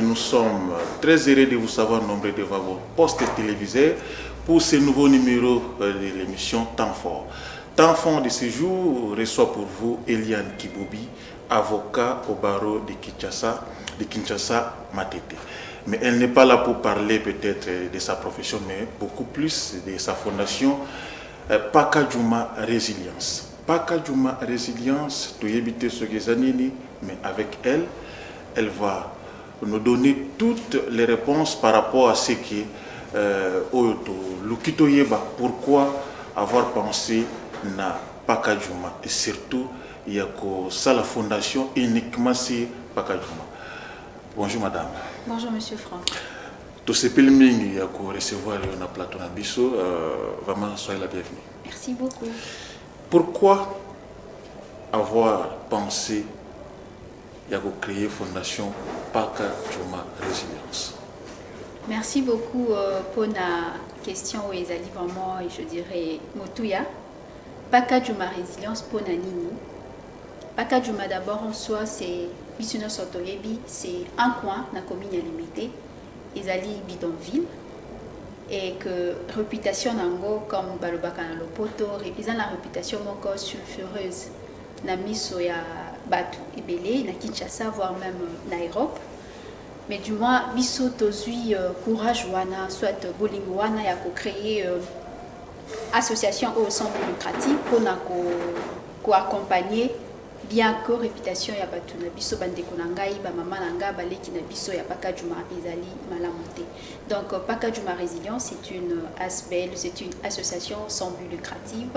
nous sommes très heureux de vous savoir nombreux devant vos postes télévisés pour ce nouveau numéro de l'émission Temps Fort. Temps Fort de ce jour reçoit pour vous Eliane Kibobi, avocat au barreau de Kinshasa Matete. Mais elle n'est pas là pour parler peut-être de sa profession, mais beaucoup plus de sa fondation Pakajuma Résilience. Pakajuma Résilience, tu y ce que mais avec elle, elle va nous donner toutes les réponses par rapport à ce qui pourquoi avoir pensé na Pakajuma et surtout il y a ça la fondation uniquement c'est Pakajuma. Bonjour madame. Bonjour monsieur Franck. Tout ce pelming il y a recevoir le plateau na biso vraiment soyez la bienvenue. Merci beaucoup. Pourquoi avoir pensé il y a créé fondation Pakajuma Résilience? Merci beaucoup pour la question où ils allaient vraiment, je dirais, Motuya. Pakajuma Résilience pour Nanini. Pakajuma d'abord en soi, c'est Bisuno Sotoyebi, c'est un coin dans la commune limitée. Ils allaient bidonville. Et que réputation nango comme Balobaka na Lopoto, ils ont la réputation encore sulfureuse. Na miso ya Batu Ebele, na Kinshasa, voire même na Europe. Mais du moins, biso tozui courage wana, soit bolingo wana ya ko créer association au centre lucratif pour na ko accompagner bien que réputation ya batu na biso bandeko na ngai ba mama na nga baleki na biso ya Pakajuma ezali malamonté. Donc Pakajuma Résilience c'est une ASBEL, c'est une association sans but lucratif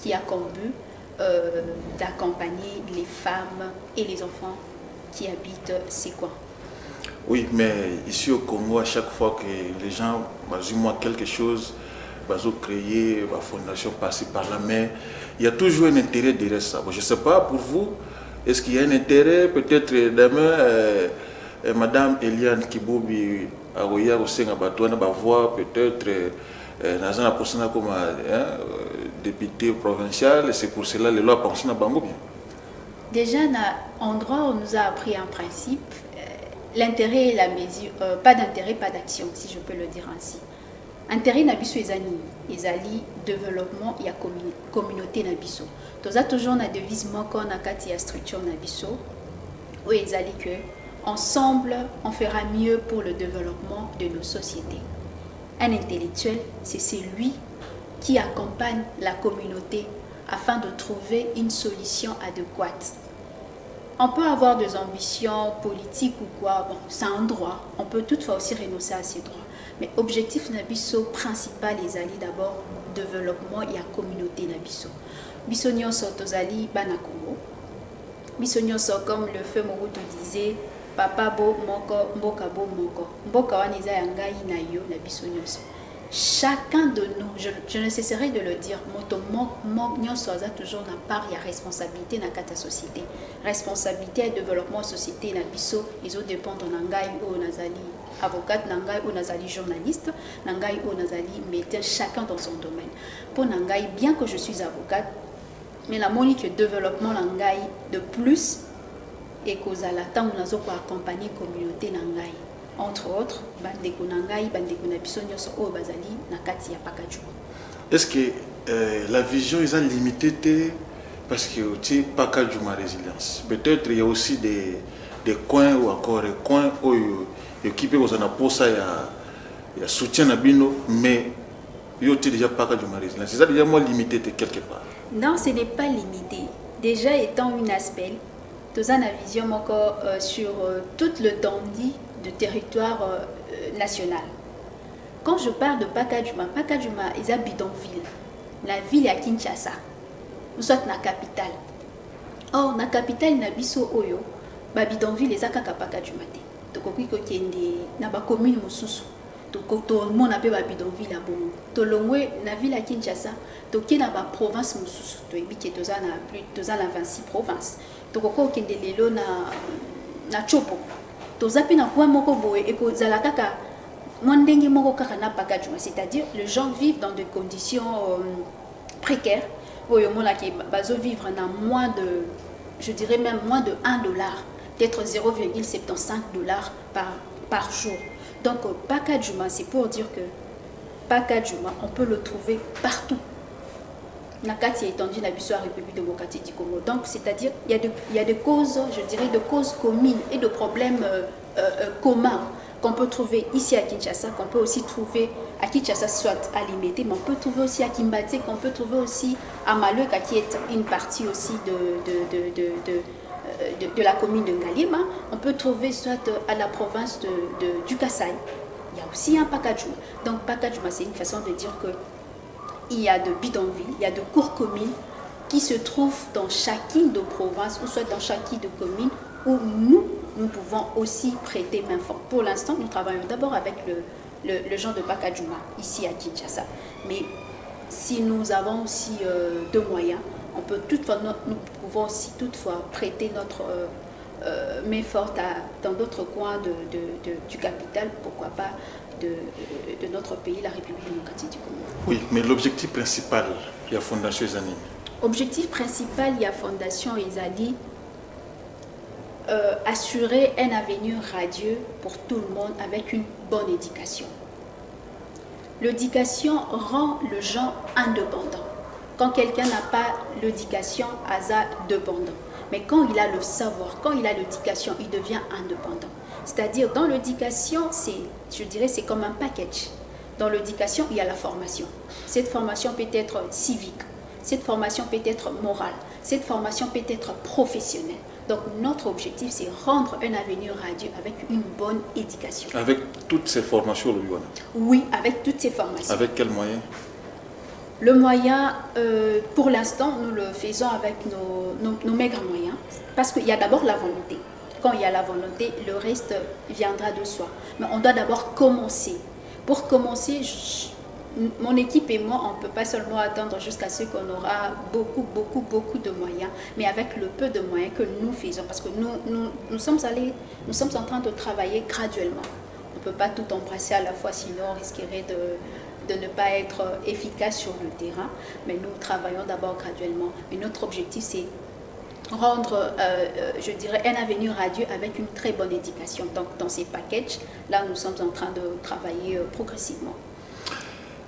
qui a comme but d'accompagner les femmes et les enfants qui habitent ces coins. Oui, mais ici au Congo, à chaque fois que les gens ont quelque chose, ils ont créé la fondation passée par la main, il y a toujours un intérêt derrière ça. Bon, je ne sais pas, pour vous, est-ce qu'il y a un intérêt, peut-être demain, Madame Eliane Kibobi, à Roya, au Sénat, va voir peut-être dans un poste comme député provincial, et c'est pour cela que les lois pensent à Bango bien. Déjà, en droit, on nous a appris un principe. L'intérêt et la mesure, pas d'intérêt, pas d'action, si je peux le dire ainsi. Intérêt nabiso ezali développement et communauté nabiso. Toza toujours na devise moko na kati ya structure nabiso où ezali que ensemble on fera mieux pour le développement de nos sociétés. Un intellectuel, c'est celui qui accompagne la communauté afin de trouver une solution adéquate. On peut avoir des ambitions politiques ou quoi, bon, c'est un droit. On peut toutefois aussi renoncer à ces droits. Mais l'objectif nabiso principal est d'abord développement et la communauté nabiso. Biso nyonso tozali bana Congo. Biso nyonso comme le feu Mobutu disait, papa bo moko, mboka bo moko. Mboka wana eza ya ngai na yo na biso nyonso. Chacun de nous, je ne cesserai de le dire, nyonso aza toujours na part ya responsabilité na kata société. Responsabilité et développement société na biso ezo dépendre na ngai o nazali avocate, na ngai o nazali journaliste, na ngai o nazali médecin, chacun dans son domaine. Pour na ngai, bien que je suis avocate, mais la monique développement na ngai de plus et kozala tant nazo ko accompagner communauté na ngai. Entre autres, bandeko na ngai, bandeko na biso nyonso o bazali na kati ya Pakajuma. Est-ce que la vision est limitée parce que tu Pakajuma Résilience? Peut-être il y a aussi des coins ou encore des coins où qui peuvent en apporter il y a soutien na bino, mais il y a déjà Pakajuma Résilience. C'est ça déjà moins limité quelque part. Non, ce n'est pas limité. Déjà étant une aspect, tu as une vision encore sur tout le tendue du territoire national. Quand je parle de Pakajuma, Pakajuma est à bidonville. La ville est à Kinshasa. Nous sommes dans la capitale. Or, dans la capitale, na biso oyo, ba bidonville est à Pakajuma. Tokoki kokende na ba commune mususu. To mon appelle ba bidonville à Bongo. To longwe na ville à Kinshasa, to ki na ba province mususu. To ebiki to za na plus to za na 26 provinces. To koko kende lelo na Chopo. To zapi na kwa moko boye eko zala kaka mondenge moko kaka na Pakajuma, c'est-à-dire les gens vivent dans des conditions précaires. Oyo mona ki bazo vivre na moins de, je dirais même moins de $1, peut-être $0,75 par par jour. Donc, Pakadjouma, c'est pour dire que Pakadjouma, on peut le trouver partout. Nakati est étendu dans la République démocratique du Congo. Donc, c'est-à-dire, il y a des causes, je dirais, de causes communes et de problèmes communs qu'on peut trouver ici à Kinshasa, qu'on peut aussi trouver à Kinshasa, soit à Limete, mais on peut trouver aussi à Kimbate, qu'on peut trouver aussi à Maleka, qui est une partie aussi de la commune de Ngalima. On peut trouver soit à la province du Kasaï. Il y a aussi un Pakadjouma. Donc, Pakadjouma, c'est une façon de dire que il y a de bidonvilles, il y a de cours communes qui se trouvent dans chacune de provinces ou soit dans chacune de communes où nous pouvons aussi prêter main forte. Pour l'instant, nous travaillons d'abord avec le genre de Pakadjouma ici à Kinshasa. Mais si nous avons aussi de moyens, nous pouvons aussi toutefois prêter notre main forte dans d'autres coins du capital, pourquoi pas de notre pays, la République démocratique du Congo. Oui, mais l'objectif principal de la Fondation Ezali. L'objectif principal de la Fondation Ezali, assurer un avenir radieux pour tout le monde avec une bonne éducation. L'éducation rend le gens indépendant. Quand quelqu'un n'a pas l'éducation, Aza dépendant. Mais quand il a le savoir, quand il a l'éducation, il devient indépendant. C'est-à-dire, dans l'éducation, je dirais, c'est comme un package. Dans l'éducation, il y a la formation. Cette formation peut être civique, cette formation peut être morale, cette formation peut être professionnelle. Donc, notre objectif, c'est rendre un avenir radieux avec une bonne éducation. Avec toutes ces formations, le Luana? Oui, avec toutes ces formations. Avec quels moyens? Le moyen, pour l'instant, nous le faisons avec nos maigres moyens, parce qu'il y a d'abord la volonté. Quand il y a la volonté, le reste viendra de soi. Mais on doit d'abord commencer. Pour commencer, mon équipe et moi, on ne peut pas seulement attendre jusqu'à ce qu'on aura beaucoup de moyens, mais avec le peu de moyens que nous faisons, parce que nous sommes en train de travailler graduellement. On ne peut pas tout embrasser à la fois, sinon on risquerait de ne pas être efficace sur le terrain, mais nous travaillons d'abord graduellement. Et notre objectif, c'est rendre, je dirais, un avenir radieux avec une très bonne éducation. Donc, dans ces packages, là, nous sommes en train de travailler progressivement.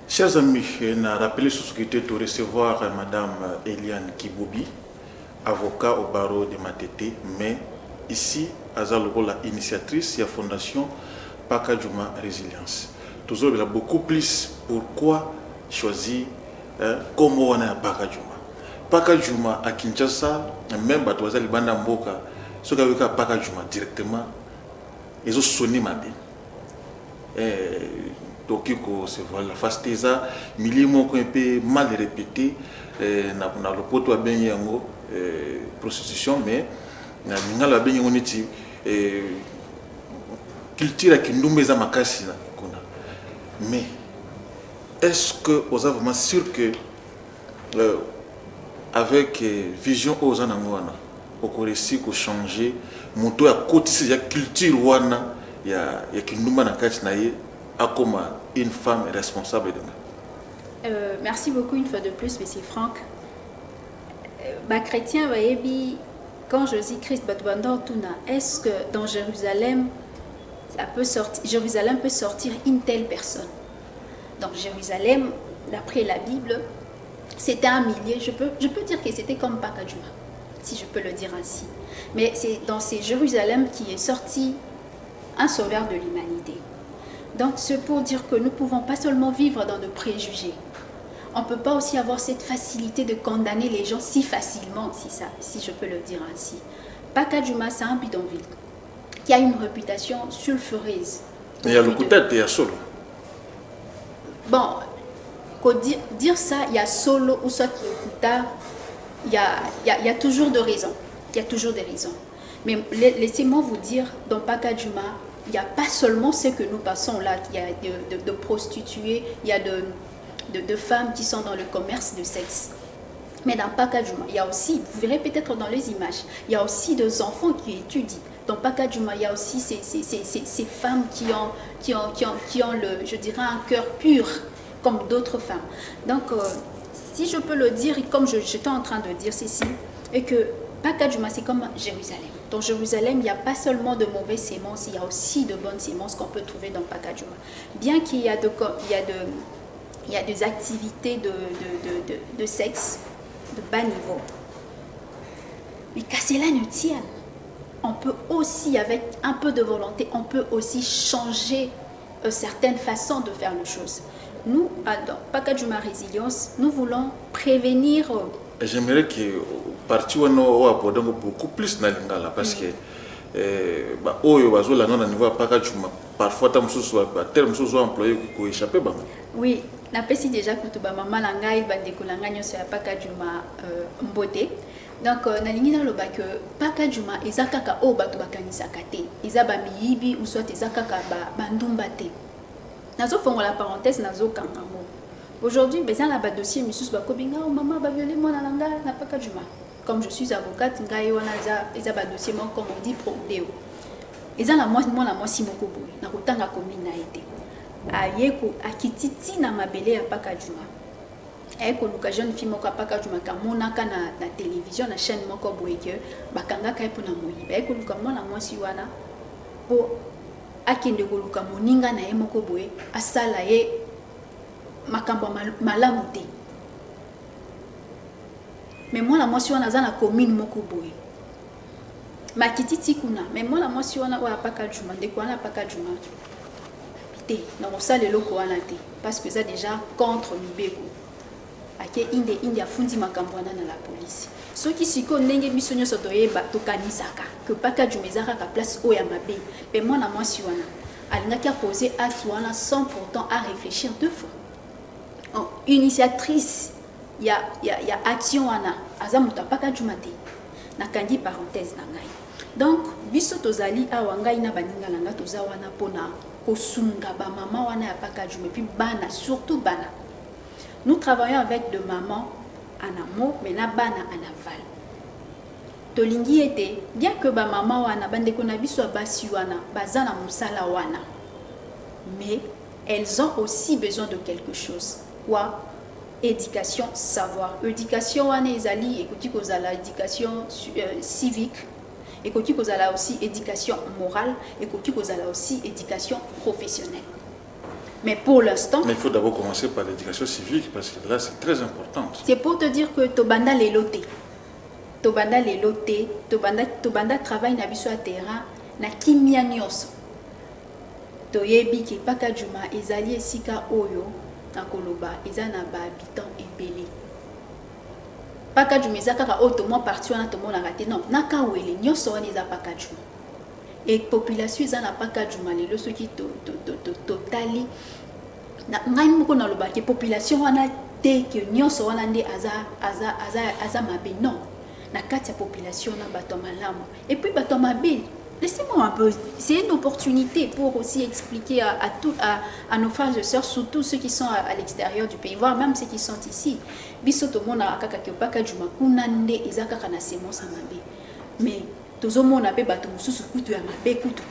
Chers amis, on a rappelé ce qui était de recevoir Madame Eliane Kibobi, avocat au barreau de Matete, mais ici, à la initiatrice de la Fondation Pakadjouma Résilience. Toujours, il a beaucoup plus pourquoi choisir comment on a Pakadjouma. Pakadjouma à Kinshasa, même à Toazali Banda Mboka, ce qui a Pakadjouma directement, ils ont sonné ma bien. Tokiko, c'est voilà, la face tesa, milieu mon un peu mal répété, na le poto a bien yango prostitution, mais na ngala bien yango niti culture qui nous met à makasi na kona. Mais est-ce que vous êtes vraiment sûr que avec vision aux anangwana, on peut réussir à changer mon tour à côté de la culture wana, il y a qui nous met à makasi na ye comme une femme responsable de merci beaucoup une fois de plus, M. Franck. Chrétien, quand je dis Christ, est-ce que dans Jérusalem, Jérusalem peut sortir une telle personne? Donc Jérusalem, d'après la Bible, c'était un millier. Je peux dire que c'était comme Pakadjouma, si je peux le dire ainsi. Mais c'est dans ces Jérusalem qui est sorti un sauveur de l'humanité. Donc, c'est pour dire que nous ne pouvons pas seulement vivre dans de préjugés. On ne peut pas aussi avoir cette facilité de condamner les gens si facilement, si je peux le dire ainsi. Pakadjouma, c'est un bidonville qui a une réputation sulfureuse. Mais il y a le coup de tête, il y a solo. Bon, dire ça, il y a solo ou soit Kuta, il y a toujours de raisons. Il y a toujours des raisons. Mais laissez-moi vous dire, dans Pakadjouma, il n'y a pas seulement ce que nous passons là, il y a de prostituées, il y a de femmes qui sont dans le commerce de sexe. Mais dans Pakadjouma, il y a aussi, vous verrez peut-être dans les images, il y a aussi des enfants qui étudient. Dans Pakadjouma, il y a aussi ces femmes qui ont je dirais, un cœur pur, comme d'autres femmes. Donc, si je peux le dire, et comme j'étais en train de dire ceci, et que Pakadjouma, c'est comme Jérusalem. Dans Jérusalem, il n'y a pas seulement de mauvaises sémences, il y a aussi de bonnes sémences qu'on peut trouver dans Pakadjouma. Bien qu'il y a des activités de sexe de bas niveau, mais qu'à cela ne tienne, on peut aussi, avec un peu de volonté, on peut aussi changer certaines façons de faire les choses. Nous, dans Pakadjouma Résilience, nous voulons prévenir. J'aimerais que parti on aborde beaucoup plus dans lingala parce que oyo bazola na niveau ya Pakadjouma parfois tam mususu ba terme mususu employé ko échapper ba. Oui, na pesi déjà kutuba mama na ngai ba dekolanga nyoso ya Pakadjouma mbote. Donc nalingi na loba que Pakadjouma eza kaka o bato bakanisaka te. Eza ba miyibi ou soit eza kaka ba ndumba te. Nazo fongola parenthèse nazo kangango. Aujourd'hui, besoin la dossier misus bakobinga o maman ba violer moi na langa na Pakadjouma. Comme je suis avocate, ngai wana eza ba dossier moi comme on dit pro deo. Eza la moi la moi si moko boy na kotanga commune na été. Ayeko akititi na mabele ya Pakadjouma. Ayeko luka jeune fille moko Pakadjouma ka monaka na télévision na chaîne moko boy que bakanga kai pona moyi. Ayeko luka mona moi si wana po akende ko luka moninga na ye moko boy asala ye makambo malamu te. Mais moi la moi si wana za na commune moko boy. Makititi kuna mais moi la moi si wana wa Pakadjouma de kwa na Pakadjouma. Non, ça le loko wana te parce que ça déjà contre Mibeko. Ake inde afundi makambwana na la police. Ceux qui siko ndenge biso nyoso toyeba tokanisaka que Pakadjouma ezaka ka place o ya mabe. Mais moi na moi si wana alingaki a poser acte wana sans pourtant à réfléchir deux fois. En initiatrice ya action wana azamuta Pakadjouma te. Na kandi parenthèse na ngai. Donc biso tozali awa ngai na baninga langa toza wana pona kosunga ba maman wana ya Pakadjouma et puis bana surtout bana. Nous travaillons avec de mamans en amont mais na bana en aval. Tolingi était bien que ba maman wana bande ko na biso basi wana bazana musala wana. Mais elles ont aussi besoin de quelque chose. Quoi? Éducation, savoir. Éducation wana ezali ekoti kozala éducation civique. Et que tu as aussi éducation morale et que tu as aussi éducation professionnelle. Mais pour l'instant... Mais il faut d'abord commencer par l'éducation civique parce que là c'est très important. C'est pour te dire que Tobanda les lotés. Tobanda les lotés. Tobanda travaille na biso à terrain. Na kimia nyos. Toyebi ki Pakadjouma ezali esika oyo na koloba ezana ba habitants ebele. Pakadjouma eza kaka oto mo parti wana to mona raté non naka wele nyoso wana eza Pakadjouma et population eza na Pakadjouma lelo soki totali na ngai moko na loba ke population wana te que nyoso wana nde aza mabe non na kati ya population na bato malamu et puis bato mabe. Laissez-moi un peu, c'est une opportunité pour aussi expliquer à nos frères et sœurs, surtout ceux qui sont à l'extérieur du pays, voire même ceux qui sont ici. Bisoto mona akaka ke Pakadjouma kunande ezaka na semence mabe. Mais tozo mona pe bato mususu kutu ya mabe kutu.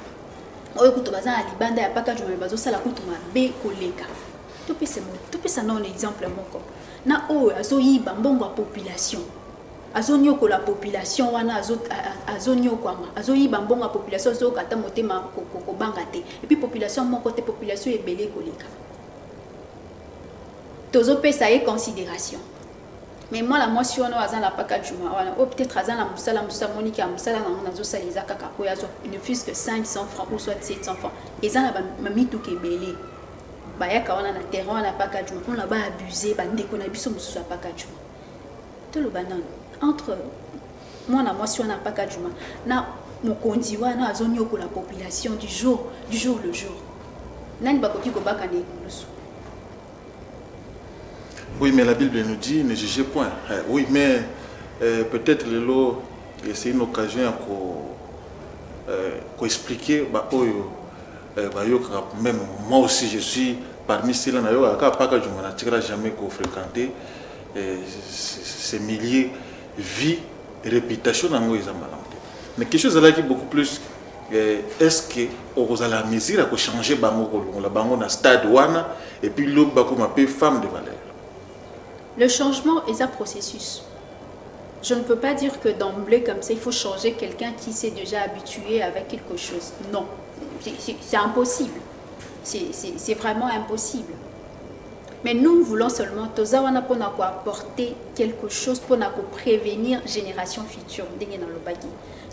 Oyo kutu baza na libanda ya Pakadjouma bazo sala kutu mabe koleka. To pesa non exemple moko. Na oyo azo yiba mbongo ya population. Azonyo ko la population wana azonyo kwama azoyiba mbonga population zo kata motema ko banga te et puis population mon côté population ebele koleka tozo pesa ye considération mais moi la motion wana azana la Pakadjouma wana ou peut-être azana musala monika musala na zo saliza kaka ko yazo ne fût que 500 francs ou soit 700 francs ezana ba mitu ke ebele bayaka wana na terrain wana Pakadjouma on la ba abuser ba ndeko na biso mususu ya Pakadjouma to lo banana entre moi na moi si on a Pakadjouma na mokonzi wana azonyo ko la population du jour le jour nani bakoki ko baka ne lusu. Oui mais la Bible nous dit ne jugez point. Oui mais peut-être le lot c'est une occasion à expliquer ba oyo ba yo même moi aussi je suis parmi ceux-là na yo aka Pakadjouma na tikara jamais ko fréquenter ces milliers vie réputation dans les amalantes. Mais quelque chose là qui est beaucoup plus est-ce que vous allez la mesure à changer bango la bango na stade wana et puis l'autre bako m'appelle femme de valeur. Le changement est un processus. Je ne peux pas dire que d'emblée comme ça, il faut changer quelqu'un qui s'est déjà habitué avec quelque chose. Non, c'est impossible. C'est vraiment impossible. Mais nous voulons seulement tozawana pour apporter quelque chose pour prévenir génération future.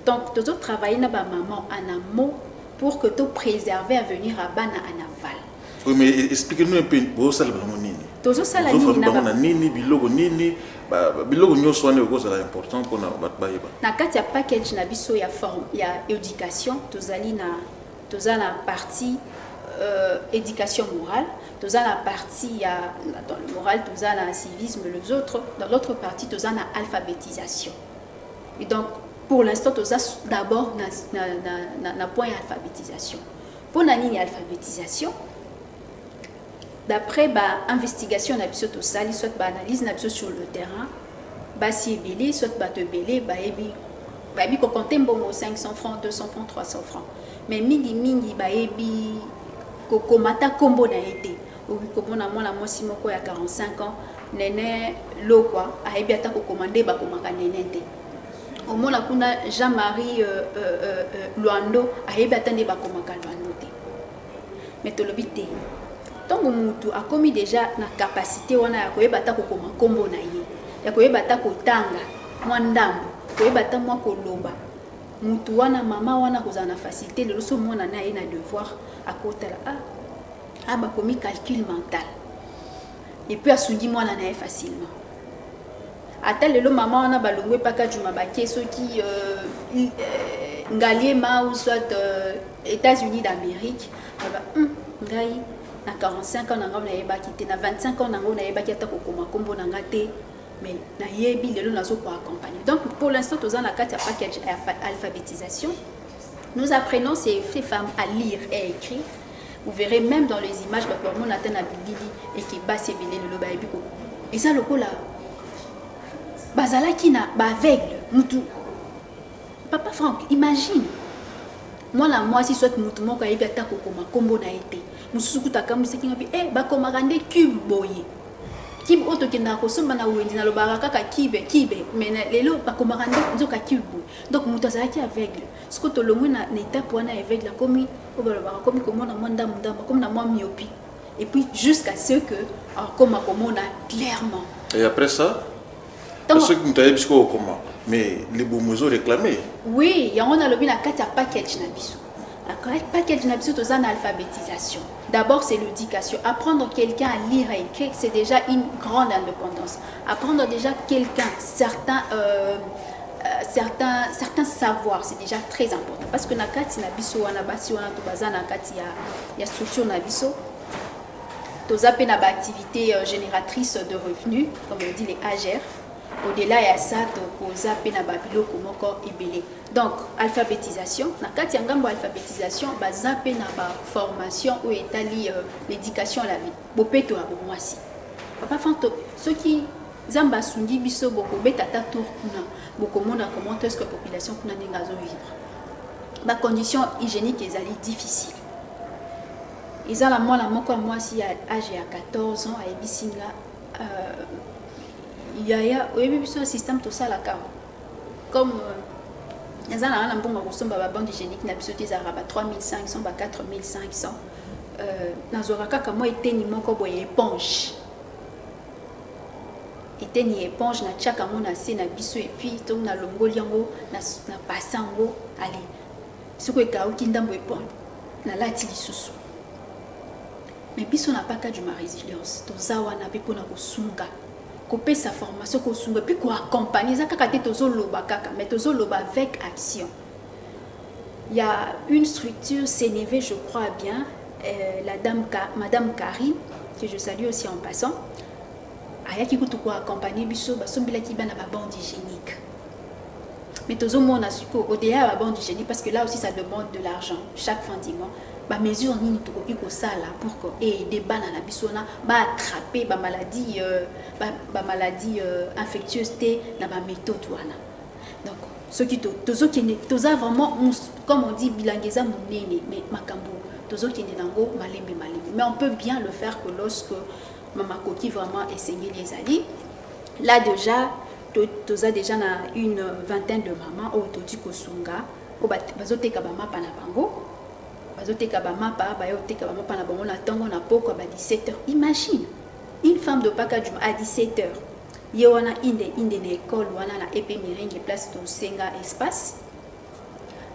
Donc, nous travailler na ba maman en amont pour que tu préserves à venir à bana en aval. Oui, mais expliquez-nous un peu où ça le nini. Tozo sala nini na nini bilogo nini bilogo nyoso wana ko sala important pour na batbayeba. Na kati ya package na biso ya forme ya éducation tozali na partie éducation morale, tous à la partie dans le moral, tous à la civisme, les autres, dans l'autre partie, tous à la alphabétisation. Et donc, pour l'instant, tous à d'abord na point alphabétisation. Pour la ligne alphabétisation, d'après investigation na biso to sali, soit analyse na biso sur le terrain, si belé, soit te belé, ebi ko compter mbongo 500 francs, 200 francs, 300 francs. Mais mingi ebi kokomata kombo na été okomona mwana mwasi moko ya 45 ans nene lokwa ayebi ata kokomande bakomaka nene te omona kuna Jean-Marie Luando ayebi ata nde bakomaka Luando te mais tolobi te ntongo mutu akomi déjà na capacité wana ya koyeba ata kokoma kombo na ye ya koyeba ata kotanga mwa ndambo koyeba ata mwa koloba mutu wana mama wana kozala na facilité lelo so mwana na ye na devoir akotala bakomi calcul mental et puis asundi mwana na ye facilement ata lelo mama wana balongwe paka juma bakie soki ngaliema ou soit États-Unis d'Amérique ngai na 45 ans nanga na yebaki te na 25 ans nanga na yebaki ata kokoma kombo nanga te mais na yebi lelo nazo ko accompagner. Donc pour l'instant tous en la carte package alphabétisation. Nous apprenons ces femmes à lire et écrire. Vous verrez même dans les images que mon atteint à Bibili et qui basse belé le baibiko. Et ça le coup là. Bazala qui na aveugle mutu. Papa Franck, imagine. Moi si soit mutu moko ayebi ata kokoma kombo na été. Mususu kutaka musiki ngapi bakoma rande cube boye. Kibe auto kenda ko somba na wendi na lobara kaka kibe mais lelo bakomaka nzoka kibe. Donc mutu azalaki aveugle. Ce que to longo na étape wana aveugle komi obalobara komi komona mwanda comme na mwa myopie. Et puis jusqu'à ce que comme komona clairement. Et après ça parce que mutu ayebi ko comment mais les bomozo réclamé. Oui, ya on a lobi na kati ya package na biso. La package na biso to na alphabétisation. D'abord, c'est l'éducation. Apprendre quelqu'un à lire et écrire, c'est déjà une grande indépendance. Apprendre déjà quelqu'un certains savoirs, c'est déjà très important. Parce que nakati na biso wana basi wana to baza nakati ya structure na biso. Toza pe na ba activité génératrice de revenus, comme on dit les AGR. Au-delà ya ça to poza pe na babilo komoko ebele. Donc alphabétisation, na kati ngambo alphabétisation baza pe na ba formation ou étali l'éducation à la vie. Bopeto a bomwasi. Papa Fanto, ceux qui zamba sundi biso boko betata tour kuna boko mona comment est-ce que la population kuna ningazo vivre. Ba conditions hygiéniques ezali difficile. Ezala mwana moko mwasi à âge ya 14 ans à ebisinga yaya oyebi biso système to sala ka comme yazana na mbongo kosomba ba bande hygiénique na biso tezara ba 3500 ba 4500 nazora kaka moi eteni moko boye éponge éponge na tchaka mona se na biso et puis to na longoli yango na pasango ali siko ekauki ndambo éponge na lati lisusu mais biso na paka du ma résilience to zawa na pe pona kosunga couper sa formation kosunga puis ko accompagner ça kaka te tozo loba kaka mais tozo loba avec action. Il y a une structure CNV je crois bien madame Karine que je salue aussi en passant ayaki kutu ko accompagner biso basombila ki bana ba bande hygiénique mais tozo mona suko au-delà ba bande hygiénique parce que là aussi ça demande de l'argent chaque fin du mois. Ba mesure nini to ko sala pour que des bana na bisona ba attraper ba maladie infectieuse té na ba méthode wana. Donc ce qui tozo qui toza vraiment comme on dit bilangeza munene mais makambo tozo qui nango malembe mais on peut bien le faire que lorsque mama koki vraiment essayer les alliés là déjà toza déjà na une vingtaine de mamans au toti kosunga o bazoteka ba mapa na bango bazoteka ba mapa bayoteka ba mapa na bango na tango na poko ba 17h. Imagine une femme de Pakadjuma à 17h. Ye wana inde na école wana na EP Mirenge place to senga espace.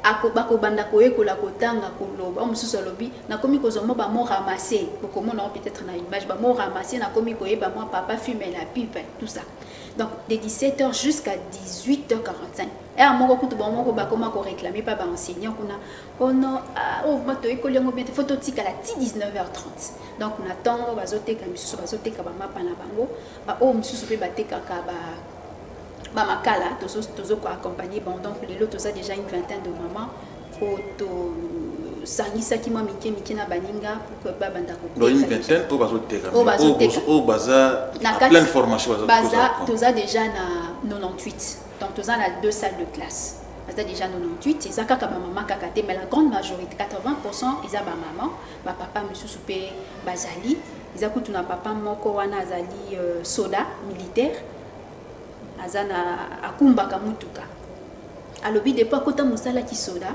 Ako banda koyekola kotanga koloba omususu alobi nakomi kozoma ba mo ramasser bokomona peut-être na image ba mo ramasser nakomi koyeba moi papa fume la pipe tout ça. Donc de 17h jusqu'à 18h45 et à moko kutu ba moko ba koma ko réclamer pas ba enseignant kuna ono o mato ekoli ngo bien photo tika la 19h30. Donc na tango bazoteka misusu bazoteka ba mapa na bango ba o misusu pe bateka ka ba makala tozo ko accompagner bon donc les lots toza déjà une vingtaine de mamans photo sangisa ki moi miki na baninga pour que ba banda ko donc une vingtaine au bazoteka au baza en pleine formation baza toza déjà na 98 donc toza na deux salles de classe baza déjà 98 eza kaka ba maman kaka te mais la grande majorité 80% eza ba maman ba papa misusu pe bazali eza kutu na papa moko wana azali soda militaire azana akumbaka mutuka alobi depuis kota musala ki soda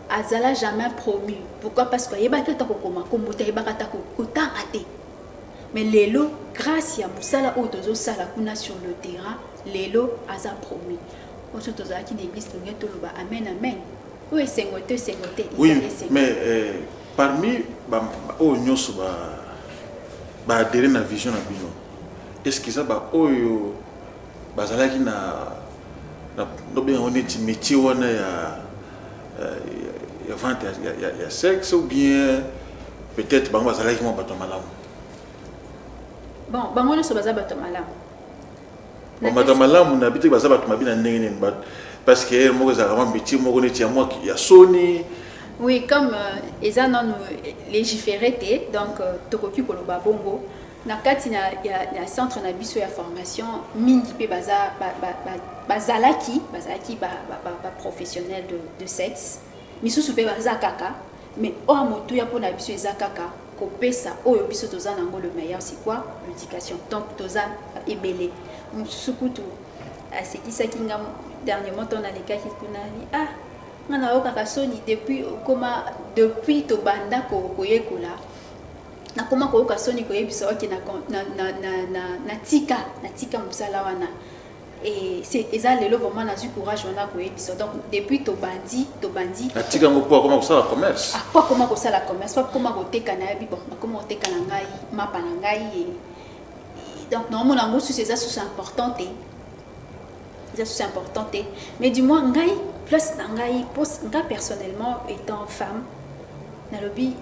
azala jamais promu. Pourquoi? Parce que yebaka ta kokoma kombuta yebaka ta kotanga te. Mais lelo grâce à musala o tozo sala kuna sur le terrain lelo aza promu. Oso toza ki l'église to loba amen amen. Oui sengote. Oui mais parmi o nyoso ba adhérer na vision na bino. Est-ce que ça ba oyo bazalaki na bien on est métier wana ya vente ya sexe ou bien peut-être bango bazalaki mo bato malamu bon bango ne so baza bato malamu bato malamu na biti baza bato mabina ndenge nini parce que moko za vraiment métier moko neti ya moi ya soni. Oui, comme eza non légiféré té donc tokoki koloba bongo na kati na ya centre na biso ya formation mingi pe bazalaki ba professionnel de sexe misusu pe baza kaka mais o moto ya pona biso eza kaka kopesa oyo biso toza nango le meilleur c'est quoi l'éducation donc toza ebele musukutu asekisaki nga dernièrement on a les cas qui kunani ngana o kaka soni depuis to banda ko koyekola na koma ko ka soni ko yebisa oki na tika musala wana et c'est eza lelo vraiment na zu courage wana ko yebisa donc depuis to bandi na tika ngo po comment ça la commerce pas comment ça la commerce pas comment ko teka na bi bon comment teka na ngai mapa na ngai et donc normalement ngo c'est ça c'est important c'est important mais du moins ngai plus na ngai pose nga personnellement étant femme na lobby.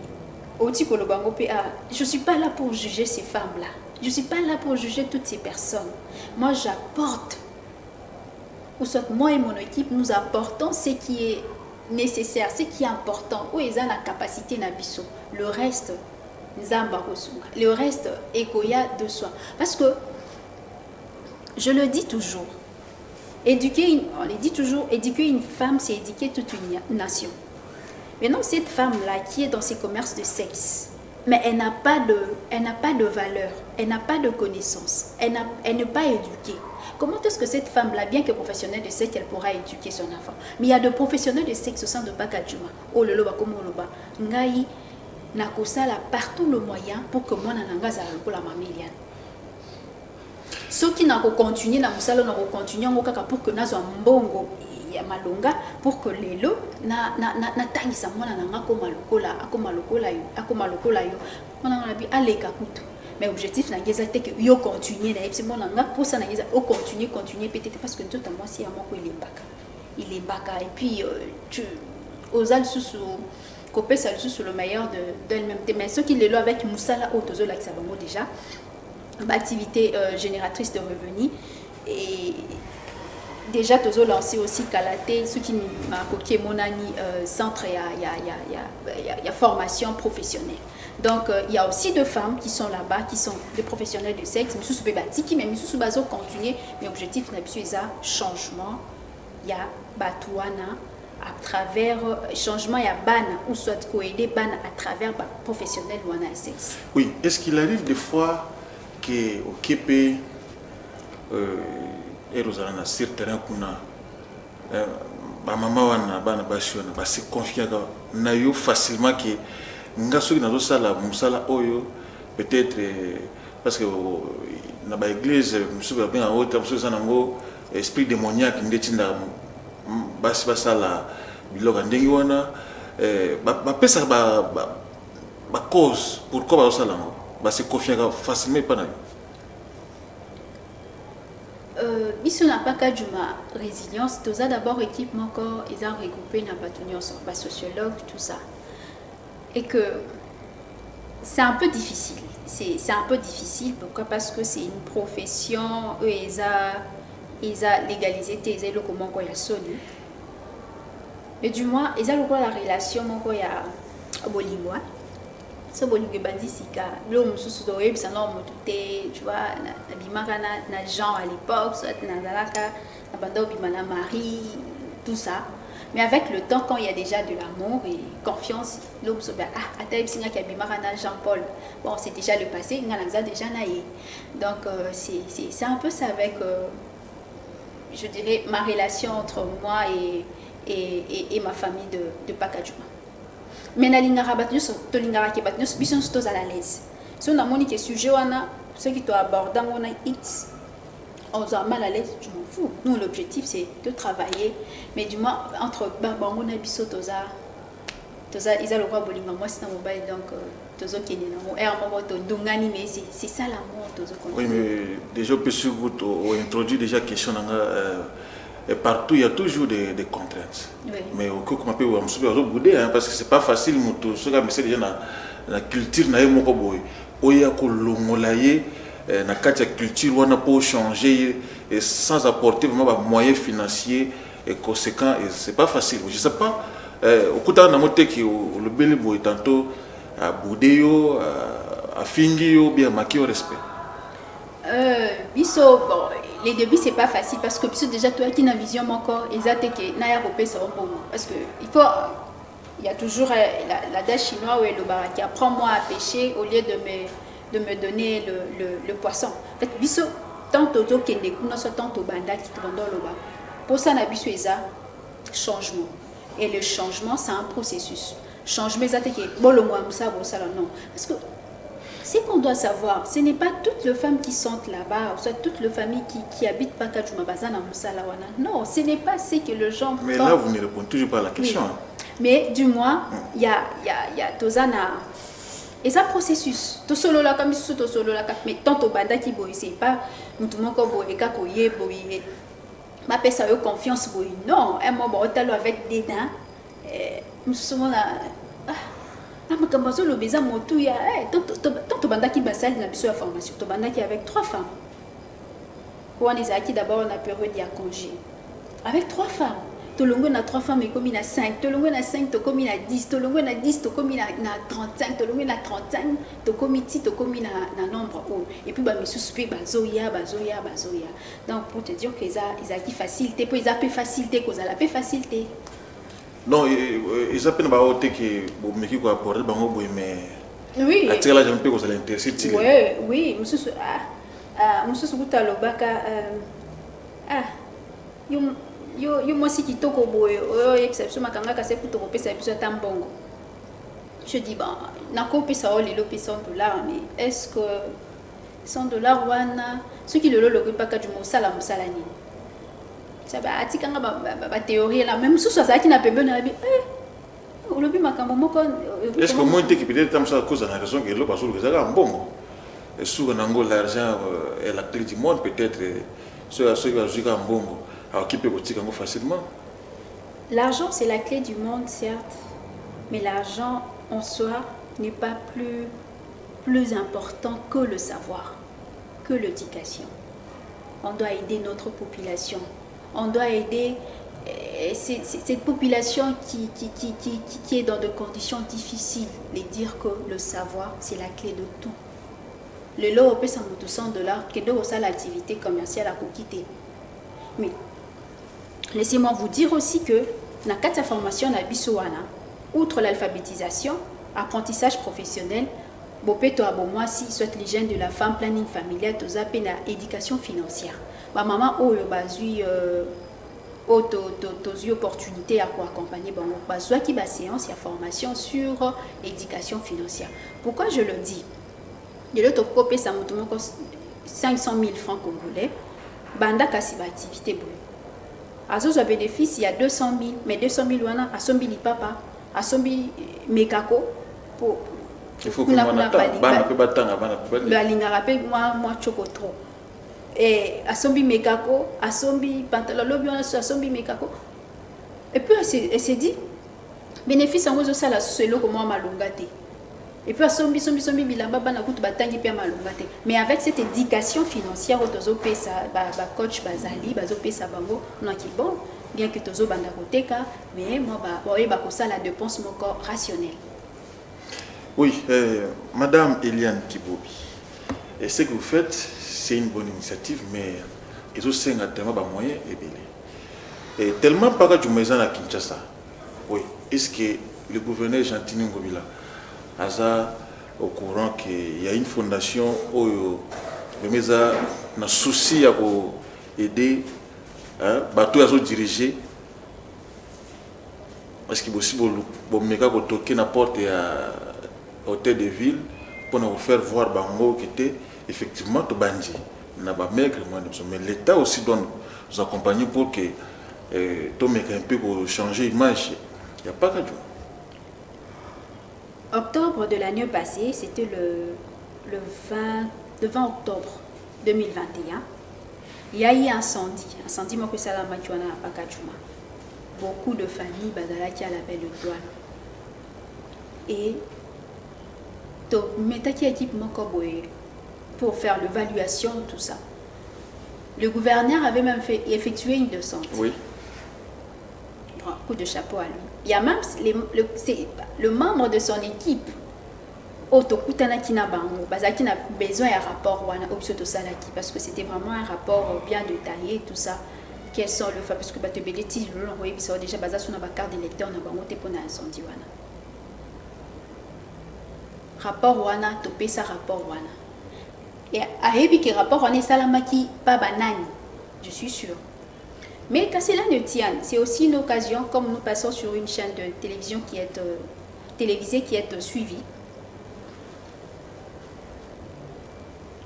Je ne suis pas là pour juger ces femmes-là. Je ne suis pas là pour juger toutes ces personnes. Moi, j'apporte, ou soit moi et mon équipe, nous apportons ce qui est nécessaire, ce qui est important. Où ils ont la capacité d'abisso. Le reste, le reste, écoya de soi. Parce que, je le dis toujours, éduquer une femme, c'est éduquer toute une nation. Maintenant, cette femme-là qui est dans ces commerces de sexe, mais elle n'a pas de valeur, elle n'a pas de connaissances, elle n'est pas éduquée. Comment est-ce que cette femme-là, bien que professionnelle de sexe, elle pourra éduquer son enfant? Mais il y a de professionnels de sexe au sein de Pakadjuma. Oh le loba comme loba, ngai nakosala partout le moyen pour que moi nananga za la mamiliane. Ceux qui n'ont continué na musala n'ont continué ngokaka pour que nazo mbongo ya malonga pour que lelo na tangisa mwana nanga akoma lokola yo mwana bi aleka kutu mais objectif na ngeza te que yo continuer na epsi mwana nga pour ça na ngeza o continuer peut-être parce que tout à moi si ya moko il est baka et puis tu osal susu kopesa susu le meilleur d'elle-même mais ceux qui lelo avec musala otozo la bango déjà activité génératrice de revenus et déjà tozo lancé aussi Kalaté ce qui m'a coqué mon ani centre il y a formation professionnelle donc il y a aussi deux femmes qui sont là-bas qui sont des professionnels de sexe mais sous batiki mais sous bazo continuer mais objectif n'a plus ça changement il y a batouana à travers changement il y a ban ou soit aider ban à travers professionnel ou en sexe. Oui, est-ce qu'il arrive des fois que au KP et rozala na sur terrain kuna ba mama wana bana basi wana ba se confier na yo facilement que nga soki nazo sala musala oyo peut-être parce que na ba église musu ba bien autre musu sana ngo esprit démoniaque ndetinda basi basala biloka ndenge wana ba pesa ba cause pourquoi ba sala ngo ba se confier facilement pas na biso n'a pas qu'à juma résilience tous a d'abord équipe mon corps ils ont regroupé n'a pas tenu ensemble ba sociologue tout ça et que c'est un peu difficile c'est un peu difficile pourquoi parce que c'est une profession eux ils a légalisé tes le comment quoi ya soni mais du moins ils ont quoi la relation mon quoi ya bolingwa so bolingo bandi sika lo mususu do yebisa na motuté tu vois na bimaka na Jean à l'époque soit na zalaka na bando bimana Marie tout ça mais avec le temps quand il y a déjà de l'amour et confiance l'homme se ben ata singa ki bimaka na Jean-Paul bon c'est déjà le passé ngala déjà naïe donc c'est un peu ça avec je dirais ma relation entre moi et ma famille de Pakajuma. Mais na lingara batnyos to lingara ke batnyos bison sto à l'aise si on a moni que sujet wana ce qui doit aborder on a x on a mal à l'aise je m'en fous nous l'objectif c'est de travailler mais du moins entre bango na biso toza ils a le quoi bolinga moi c'est na mobile donc tozo kene na mo er mo to dungani mais c'est ça l'amour tozo. Oui mais déjà peut sur vous introduit déjà question nanga et partout, il y a toujours des contraintes. Oui. Mais au cas où on peut bouder, parce que c'est pas facile, ce que c'est déjà la culture, na yemo koboy. Oya ko longolaye, na katia culture, on a pas changer et sans apporter vraiment des moyens financiers et conséquents. Et c'est pas facile. Je sais pas. Au coup d'un moté qui le bel boy tantôt à boudéo, à fingio, bien maquillé au respect. Biso bon les débuts c'est pas facile parce que biso déjà toi qui na vision mon corps exact que na ya repé ça bon parce que il y a toujours la dame chinoise ou le bar qui apprend moi à pêcher au lieu de me donner le poisson en fait biso tant to kende kuna so tant to banda qui bando le bar pour ça na biso eza changement et le changement c'est un processus changement exact que bon le moi ça bon ça non parce que ce qu'on doit savoir, ce n'est pas toutes les femmes qui sont là-bas, ou soit toutes les familles qui habitent Pakajuma Bazana Moussalawana. Non, ce n'est pas ce que les gens mais là, vous ne répondez toujours pas à la question. Oui. Mais du moins, il y a Tozana. Et ça, processus. To solo la comme to solo la mais tant au banda qui boy, c'est pas nous tout le monde boy, kakoye boy. Ma personne a confiance boy. Non, un moment avec des dents. Nous sommes là. Na makambazo lo beza motu ya tant banda qui basal na biso ya formation to banda qui avec 3 femmes pour on ezaki d'abord on a période ya congé avec 3 femmes to longo na 3 femmes et comme na 5 to longo na 5 to comme na 10 to longo na 10 to comme na 35 to longo na 35 to comité to comme na nombre et puis ba misusu pe bazoya donc pour te dire que ezaki facilité pour ezaki facilité cause la paix facilité. Non, ils appellent pas au que vous me dites quoi apporter bango boy mais oui à tirer là j'aime pas que ça l'intéresse. Oui monsieur monsieur kuta lobaka yo moi si kitoko boy exception makanga ka c'est pour te repérer ça biso tambongo je dis bon na ko pesa o lelo pesa $100 mais est-ce que $100 wana ce qui le pas ka du mosala ni ça va atikanga ba théorie là même sous ça qui n'a pas besoin de olobi makambo moko est-ce que moi qui peut-être comme ça cause la raison que le parce que ça là bon et sous nango l'argent est la clé du monde peut-être ceux qui va jouer en bongo alors qui peut botter facilement. L'argent c'est la clé du monde certes mais l'argent en soi n'est pas plus important que le savoir que l'éducation. On doit aider notre population. On doit aider cette population qui est dans des conditions difficiles, les dire que le savoir, c'est la clé de tout. Le lot peut s'en $100 que de ça l'activité commerciale à quitter. Mais laissez-moi vous dire aussi que dans la formation à Bissoana, outre l'alphabétisation, apprentissage professionnel, bopeto moi si soit les jeunes de la femme planning familial to zape na éducation financière ba maman oyo bazui aux opportunités à accompagner bango bazwa ki ba séance ya formation sur éducation financière. Pourquoi je le dis? De l'autre côté ça monte 500 000 francs congolais banda kasi ba activité boy azo bénéfice il y a 200 000 mais 200 000 wana asombi li papa asombi mekako pour il faut que on attend bana pe batanga bana pe ba linga rappel moi choko trop et asombi mekako asombi pantalon lobi wana asombi mekako et puis elle s'est dit bénéfice en ça la selo comme moi malonga te et puis asombi bilamba bana kutu batangi pe malonga te mais avec cette éducation financière otozo pesa ba coach bazali bazo pesa bango non qui bon bien que tozo banda koteka mais moi ba ko ça la dépense mon corps rationnel. Oui, Madame Eliane Kibobi, et ce que vous faites, c'est une bonne initiative, mais ils ont tellement de moyens et tellement pas que tu me à Kinshasa. Oui, est-ce que le gouverneur Gentini Ngobila a au courant qu'il y a une fondation où il a un souci à aider bateau à diriger? Est-ce qu'il est possible de toquer n'importe hôtel de ville pour nous faire voir bango qui était effectivement tout bandit n'a pas maigre mais l'État aussi doit nous accompagner pour que tout mec un peu pour changer l'image. Il n'y a pas qu'à dire. Octobre de l'année passée, c'était le 20 octobre 2021, il y a eu un incendie moi que ça la machuana à Pakachuma. Beaucoup de familles badalaki à la belle étoile et metaki équipe pour faire l'évaluation tout ça. Le gouverneur avait même effectué une descente. Oui. Bon, coup de chapeau à lui. Il y a même le membre de son équipe Otokutana Kina Bango, Bazaki n'a besoin d'un rapport parce que c'était vraiment un rapport bien détaillé tout ça. Quels sont le fait parce que tu bêtises le long déjà basé sur la carte d'électeur na bango te pour incendie wana. Rapport wana topé ça rapport wana et ahebi que rapport wana salamaki pas banani je suis sûr mais quand cela ne tient c'est aussi une occasion comme nous passons sur une chaîne de télévision qui est télévisée qui est suivie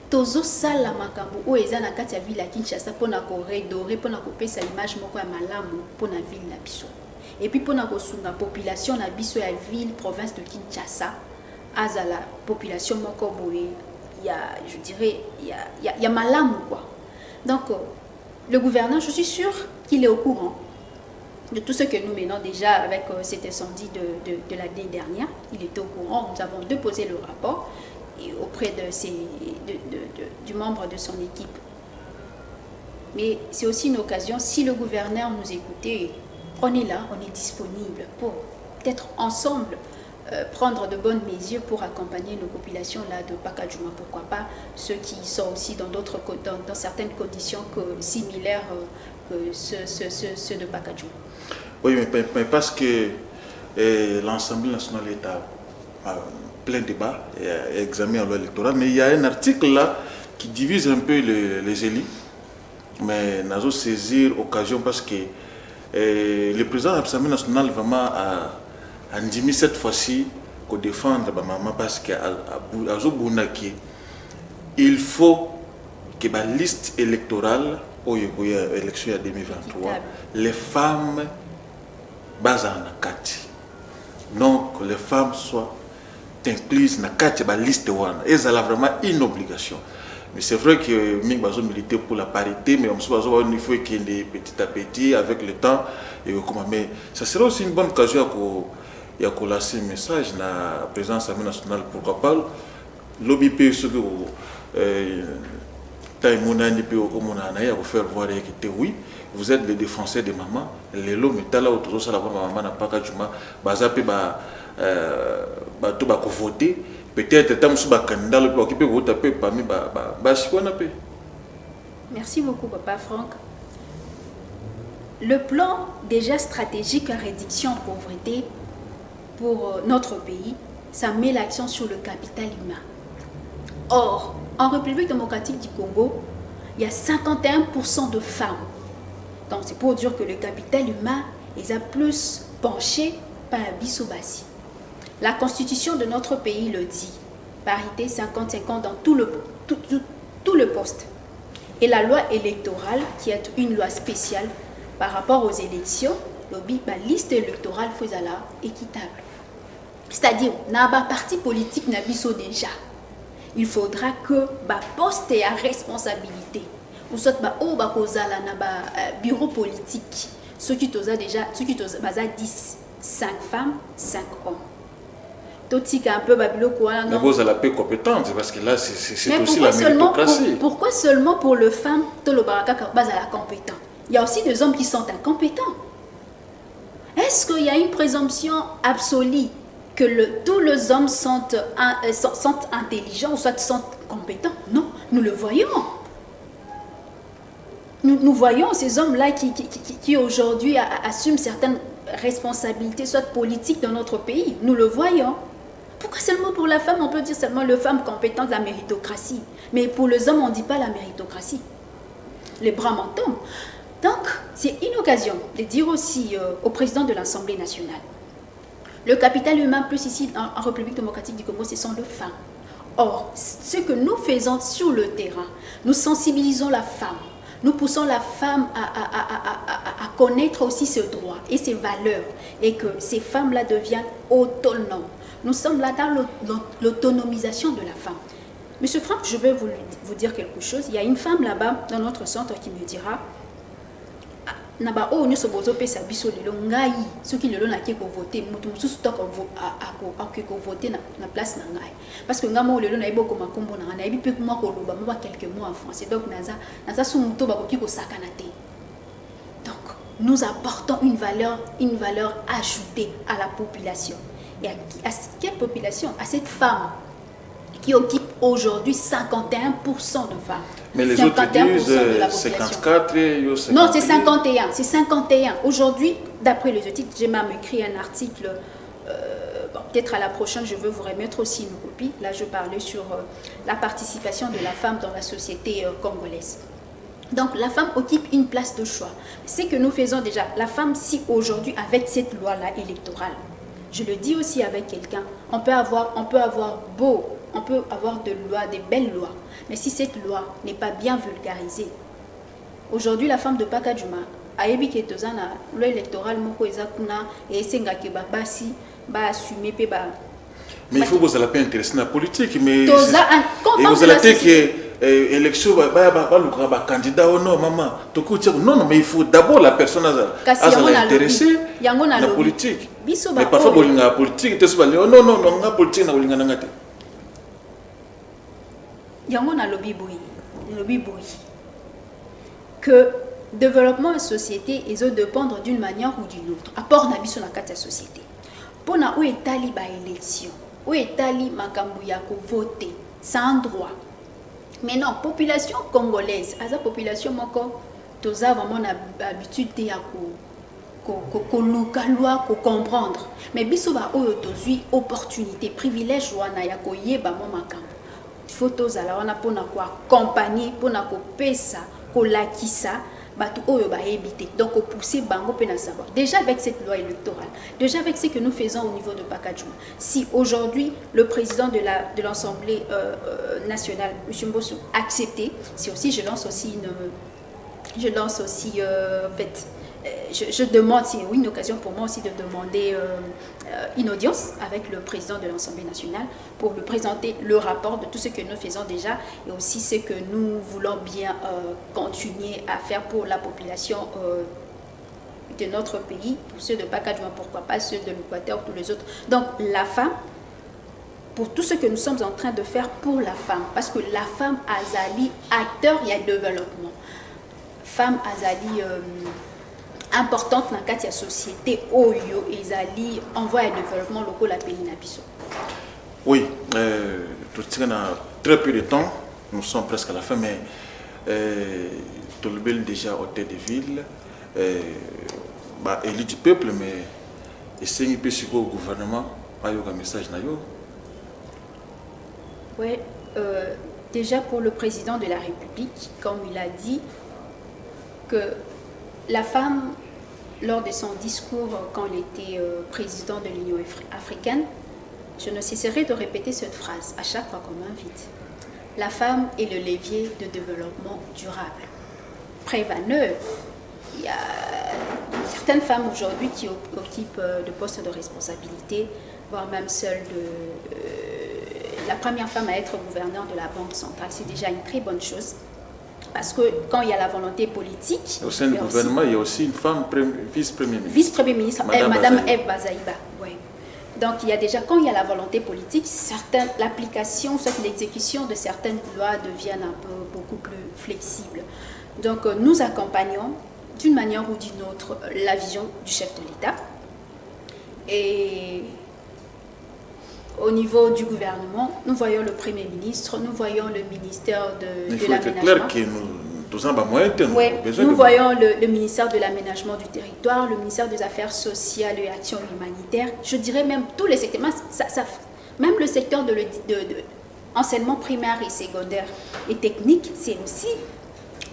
tozo sala makambo o eza na kati ya ville ya Kinshasa pona ko redorer pona ko pesa image moko ya malamu pona ville na biso et puis pona ko sunga population na biso ya ville province de Kinshasa à la population moko boye il y a je dirais il y a malamu quoi. Donc le gouverneur je suis sûr qu'il est au courant de tout ce que nous menons déjà avec cet incendie de l'année dernière. Il était au courant, nous avons déposé le rapport et auprès du membre de son équipe. Mais c'est aussi une occasion, si le gouverneur nous écoutait, on est là, on est disponible pour peut-être ensemble prendre de bonnes mesures pour accompagner nos populations là de Pakadjouma. Pourquoi pas ceux qui sont aussi dans certaines conditions similaires que ceux de Pakadjouma. Oui, mais parce que l'Assemblée nationale est à plein débat et examen en loi électorale, mais il y a un article là qui divise un peu les élus. Mais nous avons saisi l'occasion parce que le président de l'Assemblée nationale vraiment a dit cette fois-ci qu'on défendre ma maman parce qu'il faut que la liste électorale aux élections 2023, les femmes basent en Nakati. Donc les femmes soient incluses dans la liste et ça a vraiment une obligation. Mais c'est vrai que nous avons milité pour la parité, mais il faut qu'il y ait petit à petit avec le temps. Mais ça serait aussi une bonne occasion pour lancer un message à la présidence de l'Assemblée nationale. Pourquoi pas l'OBP, ce que faire voir que oui, vous êtes les défenseurs des mamans. Les lots métal là autour de ça, la maman n'a pas qu'à juma, basape ba voter. Peut-être que vous candidat le qui peut voter parmi Merci beaucoup Papa Franck. Le plan déjà stratégique à réduction de pauvreté pour notre pays ça met l'accent sur le capital humain. Or, en République démocratique du Congo, il y a 51% de femmes. Donc c'est pour dire que le capital humain est plus penché par la Bissobasi. La constitution de notre pays le dit. Parité 50-50 dans tout le poste. Et la loi électorale, qui est une loi spéciale par rapport aux élections, la liste électorale faut équitable. C'est-à-dire, dans le parti politique n'a déjà. Il faudra que le poste ait responsabilité. Ou soit au bureau politique, ceux qui ont déjà 10, 5 femmes, 5 hommes. Un peu mais vous avez la paix compétente, parce que là, c'est aussi la méritocratie. Pourquoi seulement pour le femme, le baraka la compétent? Il y a aussi des hommes qui sont incompétents. Est-ce qu'il y a une présomption absolue que tous les hommes sont intelligents ou soit sont compétents? Non, nous le voyons. Nous voyons ces hommes-là qui aujourd'hui assument certaines responsabilités, soit politiques dans notre pays. Nous le voyons. Pourquoi seulement pour la femme, on peut dire seulement le femme compétente de la méritocratie? Mais pour les hommes, on ne dit pas la méritocratie. Les bras m'en tombent. Donc, c'est une occasion de dire aussi au président de l'Assemblée nationale, le capital humain plus ici en République démocratique du Congo, ce sont les femmes. Or, ce que nous faisons sur le terrain, nous sensibilisons la femme. Nous poussons la femme à connaître aussi ses droits et ses valeurs et que ces femmes-là deviennent autonomes. Nous sommes là dans l'autonomisation de la femme. Monsieur Franck, je vais vous dire quelque chose. Il y a une femme là-bas dans notre centre qui me dira Naba o nyoso bozo pesa biso lelo ngai soki lelo na ke ko voter mutu mususu to ko voter na place na ngai parce que ngamo lelo na iboko makombo na na ibi pe kuma ko loba mo ba quelques mots en français donc naza su muto ba ko ki ko sakana te. Donc nous apportons une valeur ajoutée à la population. Et à quelle population? À cette femme qui occupe aujourd'hui 51% de femmes. Mais les autres disent 54 et 51. Non, c'est 51. C'est 51. Aujourd'hui, d'après les études, j'ai même écrit un article. Peut-être à la prochaine, je veux vous remettre aussi une copie. Là, je parlais sur la participation de la femme dans la société congolaise. Donc, la femme occupe une place de choix. C'est que nous faisons déjà. La femme, si aujourd'hui, avec cette loi-là électorale, je le dis aussi avec quelqu'un, on peut avoir des lois, des belles lois. Mais si cette loi n'est pas bien vulgarisée, aujourd'hui la femme de Pakadjuma a ébi que tozana loi électorale moko ezakuna et sengaki basi ba assumer pe ba. Mais il faut que vous allez pas intéresser la politique, mais et vous allez dire que élection ba candidat ou non maman non mais il faut d'abord la personne à intéresser la politique. Mais parfois la politique non la politique na bolinga ngate. Yango na lobby boy que développement de société ils ont dépendre d'une manière ou d'une autre apport na biso na kati ya société pona ou etali ba élection ou etali makambu ya ko voter sans droit. Mais non, population congolaise asa population moko toza vraiment na habitude ya ko luka loi ko comprendre mais biso ba oyo tozui opportunité privilège wana ya ko yeba mo makambu. Photos à la on a pour accompagner pour pesa pour lakisa batu oyo ba éviter donc au pousser bango pena savoir déjà avec cette loi électorale déjà avec ce que nous faisons au niveau de Pakadjuma. Si aujourd'hui le président de l'Assemblée nationale M. Mbosso accepté, c'est aussi je lance aussi en fait je demande, c'est une occasion pour moi aussi de demander une audience avec le président de l'Assemblée nationale pour lui présenter le rapport de tout ce que nous faisons déjà et aussi ce que nous voulons bien continuer à faire pour la population de notre pays, pour ceux de Pakadjuma, pourquoi pas ceux de l'Équateur, tous les autres. Donc la femme, pour tout ce que nous sommes en train de faire pour la femme, parce que la femme azali acteur, il y a développement. Femme azali importante dans la société oyo ezali envoie le développement local à pays na biso. Oui, tout ça a très peu de temps, nous sommes presque à la fin, mais tout le bel déjà hôtel de ville, élu du peuple, mais essayer un peu sur le gouvernement, pas un message na yo Oui, déjà pour le président de la République, comme il a dit, que la femme, lors de son discours quand il était président de l'Union africaine, je ne cesserai de répéter cette phrase à chaque fois qu'on m'invite. La femme est le levier de développement durable. Preuve à neuve, il y a certaines femmes aujourd'hui qui occupent de postes de responsabilité, voire même celle de la première femme à être gouverneure de la Banque centrale. C'est déjà une très bonne chose. Parce que quand il y a la volonté politique... Au sein du gouvernement, il y a aussi une femme vice-premier ministre. Vice-premier ministre, Madame Eve Bazaïba. Oui. Donc il y a déjà, quand il y a la volonté politique, l'application, soit l'exécution de certaines lois deviennent un peu beaucoup plus flexibles. Donc nous accompagnons d'une manière ou d'une autre la vision du chef de l'État. Et au niveau du gouvernement, nous voyons le Premier ministre, nous voyons le ministère de l'aménagement. C'est clair que nous voyons le ministère de l'aménagement du territoire, le ministère des Affaires sociales et actions humanitaires. Je dirais même tous les secteurs, même le secteur de enseignement primaire et secondaire et technique, c'est aussi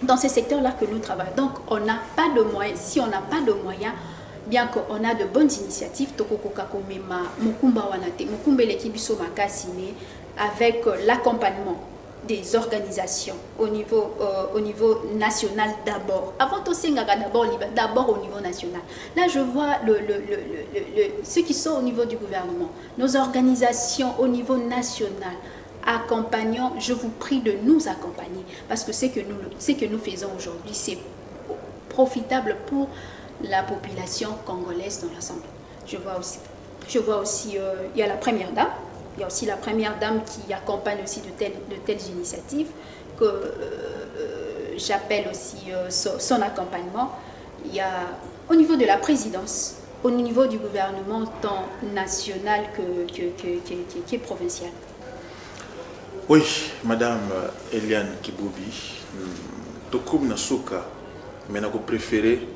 dans ces secteurs-là que nous travaillons. Donc, on n'a pas de moyens. Si on n'a pas de moyens, bien qu'on a de bonnes initiatives, avec l'accompagnement des organisations au niveau national d'abord. Avant tout, d'abord au niveau national. Là, je vois ceux qui sont au niveau du gouvernement, nos organisations au niveau national, accompagnons, je vous prie de nous accompagner, parce que ce que nous faisons aujourd'hui, c'est profitable pour la population congolaise dans l'ensemble. Je vois aussi il y a la première dame, il y a aussi la première dame qui accompagne aussi de telles initiatives, que j'appelle aussi son accompagnement. Il y a au niveau de la présidence, au niveau du gouvernement tant national que provincial. Oui, Madame Eliane Kibobi, Tokoum Nasuka, mais nous préféré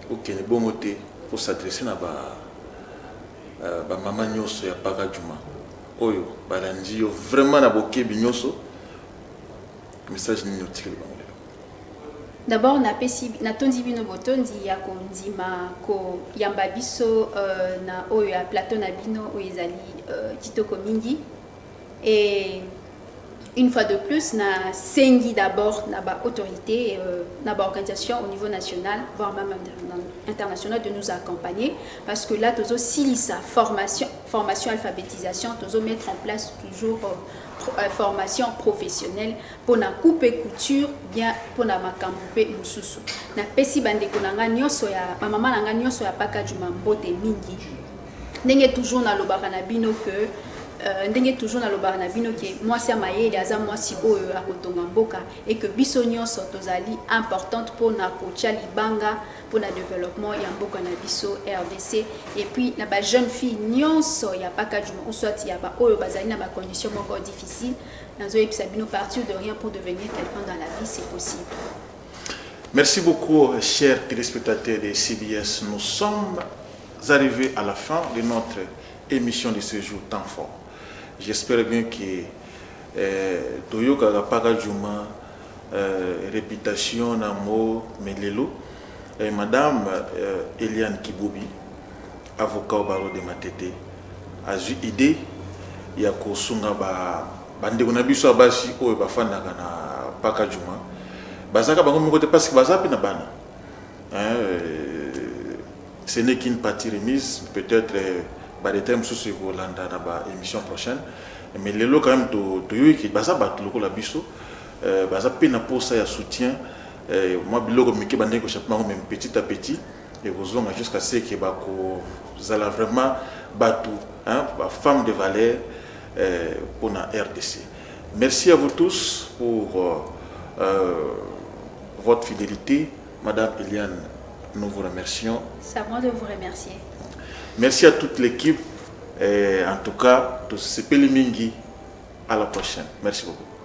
ok ne bon côté pour s'adresser à maman nyoso ya paka juma oyo balandi yo vraiment na bokebi nyoso message ni notiki bango. D'abord na tondi bino botondi ya kondima ko yamba biso na oyo ya plateau na bino oyo ezali kitoko mingi. Et une fois de plus, na sengi d'abord na ba autorité, na ba organisation au niveau national, voire même international de nous accompagner, parce que là, tous aussi sa formation, alphabétisation, tous mettre en place toujours formation professionnelle pour na couper couture, bien pour na makambupe mususu. Na pesi bande konanga nyoso ya maman nanga nyoso ya paka juma mbote mingi. Ndenge toujours na lobaka na bino que ndenge toujours na lobaka na bino ke mwasi ya mayele aza mwasi oyo akotonga mboka et que biso nyonso tozali importante pour na kotia libanga pour na développement ya mboka na biso RDC. Et puis na ba jeune fille nyonso ya paka juma oswati ya ba oyo bazali na ba conditions moko difficile nazo episa bino partir de rien pour devenir quelqu'un dans la vie, c'est possible. Merci beaucoup chers téléspectateurs de CBS. Nous sommes arrivés à la fin de notre émission de ce jour temps fort. J'espère bien que Toyoka Paka Juma réputation Namo Melelo et Madame Eliane Kibobi, avocat au barreau de Matete, a eu idée il y a Kosunga bande on a vu sur basi o bafana na Paka Juma bazaka bango mo côté parce que bazapi na bana ce n'est qu'une partie remise peut-être des thèmes sur Rolanda dans l'émission prochaine, mais les lots quand même to yoki baza bat loko la biso baza pena pour ça ya soutien moi biloko miki bande ko chapement même petit à petit et vous on jusqu'à ce que ba ko zala vraiment batu femme de valeur pour la RDC. Merci à vous tous pour votre fidélité. Madame Eliane, nous vous remercions. C'est à moi de vous remercier. Merci à toute l'équipe et en tout cas, tous ces Pélimingi. À la prochaine. Merci beaucoup.